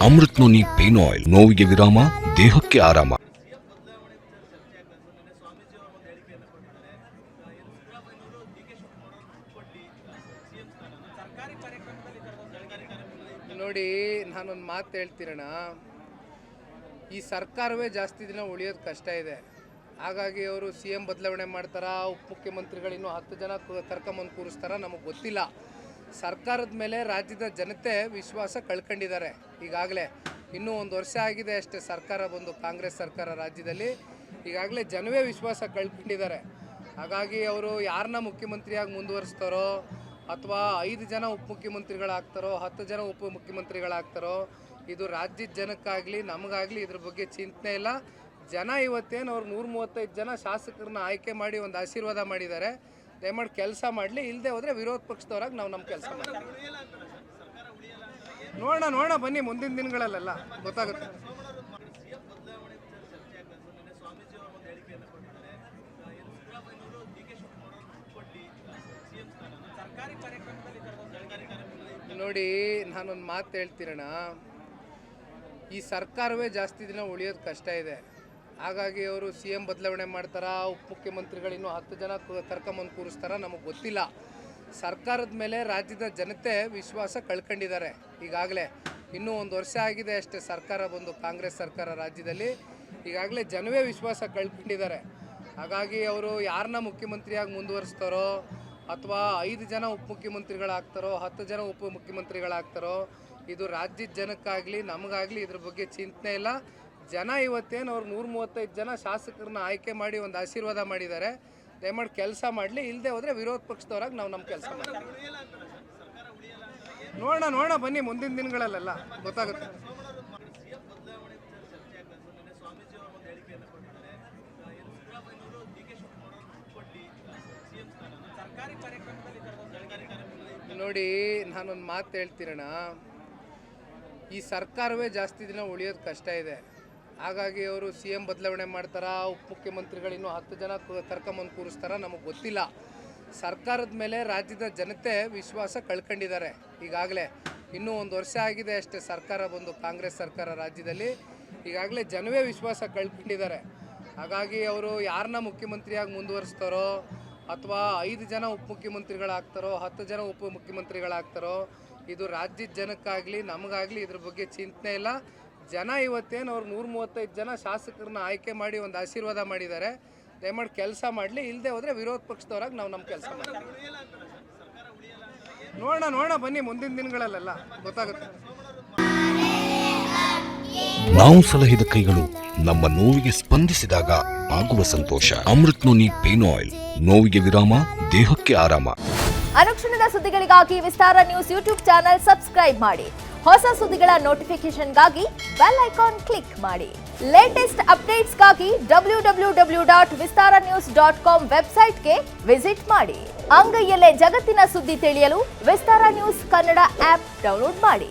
Amrit noni pain oil, ನೋವಿಗೆ ವಿರಾಮ, ದೇಹಕ್ಕೆ ಆರಾಮ. ನೋಡಿ, ನಾನೊಂದು ಮಾತು ಹೇಳ್ತೀರಣ್ಣ, ಈ ಸರ್ಕಾರವೇ ಜಾಸ್ತಿ ದಿನ ಉಳಿಯೋದು ಕಷ್ಟ ಇದೆ. ಹಾಗಾಗಿ ಅವರು CM ಬದಲಾವಣೆ ಮಾಡ್ತಾರಾ, ಉಪಮುಖ್ಯಮಂತ್ರಿಗಳಿನ್ನೂ 10 ಜನ ಕರ್ಕೊಂಬಂದು ಕೂರಿಸ್ತಾರ, ನಮಗೆ ಗೊತ್ತಿಲ್ಲ. ಸರ್ಕಾರದ ಮೇಲೆ ರಾಜ್ಯದ ಜನತೆ ವಿಶ್ವಾಸ ಕಳ್ಕೊಂಡಿದ್ದಾರೆ. ಈಗಾಗಲೇ ಇನ್ನೂ 1 ವರ್ಷ ಆಗಿದೆ ಅಷ್ಟೇ ಸರ್ಕಾರ ಬಂದು, ಕಾಂಗ್ರೆಸ್ ಸರ್ಕಾರ ರಾಜ್ಯದಲ್ಲಿ. ಈಗಾಗಲೇ ಜನವೇ ವಿಶ್ವಾಸ ಕಳ್ಕೊಂಡಿದ್ದಾರೆ. ಹಾಗಾಗಿ ಅವರು ಯಾರನ್ನ ಮುಖ್ಯಮಂತ್ರಿಯಾಗಿ ಮುಂದುವರಿಸ್ತಾರೋ, ಅಥವಾ 5 ಜನ ಉಪಮುಖ್ಯಮಂತ್ರಿಗಳಾಗ್ತಾರೋ, 10 ಜನ ಉಪಮುಖ್ಯಮಂತ್ರಿಗಳಾಗ್ತಾರೋ, ಇದು ರಾಜ್ಯದ ಜನಕ್ಕಾಗಲಿ ನಮಗಾಗಲಿ ಇದ್ರ ಬಗ್ಗೆ ಚಿಂತನೆ ಇಲ್ಲ. ಜನ ಇವತ್ತೇನು ಅವ್ರು 135 ಜನ ಶಾಸಕರನ್ನ ಆಯ್ಕೆ ಮಾಡಿ ಒಂದು ಆಶೀರ್ವಾದ ಮಾಡಿದ್ದಾರೆ. ದಯಮಾಡಿ ಕೆಲಸ ಮಾಡಲಿ, ಇಲ್ಲದೆ ಹೋದರೆ ವಿರೋಧ ಪಕ್ಷದವರಾಗಿ ನಾವು ನಮ್ಮ ಕೆಲಸ ಮಾಡ್ತೀವಿ. ನೋಡೋಣ ಬನ್ನಿ, ಮುಂದಿನ ದಿನಗಳಲ್ಲೆಲ್ಲ ಗೊತ್ತಾಗುತ್ತೆ. ನೋಡಿ, ನಾನೊಂದು ಮಾತು ಹೇಳ್ತೀರಣ್ಣ, ಈ ಸರ್ಕಾರವೇ ಜಾಸ್ತಿ ದಿನ ಉಳಿಯೋದು ಕಷ್ಟ ಇದೆ. ಹಾಗಾಗಿ ಅವರು CM ಬದಲಾವಣೆ ಮಾಡ್ತಾರಾ, ಉಪಮುಖ್ಯಮಂತ್ರಿಗಳಿನ್ನೂ 10 ಜನ ಕರ್ಕೊಂಬಂದು ಕೂರಿಸ್ತಾರ, ನಮಗೆ ಗೊತ್ತಿಲ್ಲ. ಸರ್ಕಾರದ ಮೇಲೆ ರಾಜ್ಯದ ಜನತೆ ವಿಶ್ವಾಸ ಕಳ್ಕೊಂಡಿದ್ದಾರೆ. ಈಗಾಗಲೇ ಇನ್ನೂ 1 ವರ್ಷ ಆಗಿದೆ ಅಷ್ಟೇ ಸರ್ಕಾರ ಬಂದು, ಕಾಂಗ್ರೆಸ್ ಸರ್ಕಾರ ರಾಜ್ಯದಲ್ಲಿ. ಈಗಾಗಲೇ ಜನವೇ ವಿಶ್ವಾಸ ಕಳ್ಕೊಂಡಿದ್ದಾರೆ. ಹಾಗಾಗಿ ಅವರು ಯಾರನ್ನ ಮುಖ್ಯಮಂತ್ರಿಯಾಗಿ ಮುಂದುವರಿಸ್ತಾರೋ, ಅಥವಾ 5 ಜನ ಉಪಮುಖ್ಯಮಂತ್ರಿಗಳಾಗ್ತಾರೋ, 10 ಜನ ಉಪಮುಖ್ಯಮಂತ್ರಿಗಳಾಗ್ತಾರೋ, ಇದು ರಾಜ್ಯದ ಜನಕ್ಕಾಗಲಿ ನಮಗಾಗಲಿ ಇದ್ರ ಬಗ್ಗೆ ಚಿಂತನೆ ಇಲ್ಲ. ಜನ ಇವತ್ತೇನು ಅವ್ರು 135 ಜನ ಶಾಸಕರನ್ನ ಆಯ್ಕೆ ಮಾಡಿ ಒಂದು ಆಶೀರ್ವಾದ ಮಾಡಿದ್ದಾರೆ. ದಯಮಾಡಿ ಕೆಲಸ ಮಾಡಲಿ, ಇಲ್ಲದೆ ಹೋದರೆ ವಿರೋಧ ಪಕ್ಷದವರಾಗಿ ನಾವು ನಮ್ಮ ಕೆಲಸ ಮಾಡ್ತೀವಿ. ನೋಡೋಣ ಬನ್ನಿ, ಮುಂದಿನ ದಿನಗಳಲ್ಲೆಲ್ಲ ಗೊತ್ತಾಗುತ್ತೆ. ನೋಡಿ, ನಾನೊಂದು ಮಾತು ಹೇಳ್ತೀರಣ್ಣ, ಈ ಸರ್ಕಾರವೇ ಜಾಸ್ತಿ ದಿನ ಉಳಿಯೋದು ಕಷ್ಟ ಇದೆ. ಹಾಗಾಗಿ ಅವರು CM ಬದಲಾವಣೆ ಮಾಡ್ತಾರಾ, ಉಪಮುಖ್ಯಮಂತ್ರಿಗಳಿನ್ನೂ 10 ಜನ ಕರ್ಕೊಂಬಂದು ಕೂರಿಸ್ತಾರ, ನಮಗೆ ಗೊತ್ತಿಲ್ಲ. ಸರ್ಕಾರದ ಮೇಲೆ ರಾಜ್ಯದ ಜನತೆ ವಿಶ್ವಾಸ ಕಳ್ಕೊಂಡಿದ್ದಾರೆ. ಈಗಾಗಲೇ ಇನ್ನೂ 1 ವರ್ಷ ಆಗಿದೆ ಅಷ್ಟೇ ಸರ್ಕಾರ ಬಂದು, ಕಾಂಗ್ರೆಸ್ ಸರ್ಕಾರ ರಾಜ್ಯದಲ್ಲಿ. ಈಗಾಗಲೇ ಜನವೇ ವಿಶ್ವಾಸ ಕಳ್ಕೊಂಡಿದ್ದಾರೆ. ಹಾಗಾಗಿ ಅವರು ಯಾರನ್ನ ಮುಖ್ಯಮಂತ್ರಿಯಾಗಿ ಮುಂದುವರಿಸ್ತಾರೋ, ಅಥವಾ 5 ಜನ ಉಪಮುಖ್ಯಮಂತ್ರಿಗಳಾಗ್ತಾರೋ, 10 ಜನ ಉಪಮುಖ್ಯಮಂತ್ರಿಗಳಾಗ್ತಾರೋ, ಇದು ರಾಜ್ಯದ ಜನಕ್ಕಾಗಲಿ ನಮಗಾಗಲಿ ಇದ್ರ ಬಗ್ಗೆ ಚಿಂತನೆ ಇಲ್ಲ. ಜನ ಇವತ್ತೇನು ಅವ್ರು 135 ಜನ ಶಾಸಕರನ್ನ ಆಯ್ಕೆ ಮಾಡಿ ಒಂದು ಆಶೀರ್ವಾದ ಮಾಡಿದ್ದಾರೆ. ದಯಮಾಡಿ ಕೆಲಸ ಮಾಡಲಿ, ಇಲ್ಲದೆ ಹೋದರೆ ವಿರೋಧ ಪಕ್ಷದವರಾಗಿ ನಾವು ನಮ್ಮ ಕೆಲಸ ಮಾಡ್ತೀವಿ. ನೋಡೋಣ ಬನ್ನಿ, ಮುಂದಿನ ದಿನಗಳಲ್ಲೆಲ್ಲ ಗೊತ್ತಾಗುತ್ತೆ. ನಾವು ಸಲಹಿದ ಕೈಗಳು ನಮ್ಮ ನೋವಿಗೆ ಸ್ಪಂದಿಸಿದಾಗ ಆಗುವ ಸಂತೋಷ. ಅಮೃತ್ ನೋನಿ ಪೇನ್ ಆಯಿಲ್, ನೋವಿಗೆ ವಿರಾಮ, ದೇಹಕ್ಕೆ ಆರಾಮ. ಅನುಕ್ಷಣದ ಸುದ್ದಿಗಳಿಗಾಗಿ ವಿಸ್ತಾರ ನ್ಯೂಸ್ ಯೂಟ್ಯೂಬ್ ಚಾನೆಲ್ ಸಬ್ಸ್ಕ್ರೈಬ್ ಮಾಡಿ. ಹೊಸ ಸುದ್ದಿಗಳ ನೋಟಿಫಿಕೇಶನ್ಗಾಗಿ ಬೆಲ್ ಐಕಾನ್ ಕ್ಲಿಕ್ ಮಾಡಿ. ಲೇಟೆಸ್ಟ್ ಅಪ್ಡೇಟ್ಸ್ಗಾಗಿ www.vistaranews.com ವೆಬ್ಸೈಟ್ಗೆ ವಿಸಿಟ್ ಮಾಡಿ. ಅಂಗೈಯಲ್ಲೇ ಜಗತ್ತಿನ ಸುದ್ದಿ ತಿಳಿಯಲು ವಿಸ್ತಾರ ನ್ಯೂಸ್ ಕನ್ನಡ ಆಪ್ ಡೌನ್ಲೋಡ್ ಮಾಡಿ.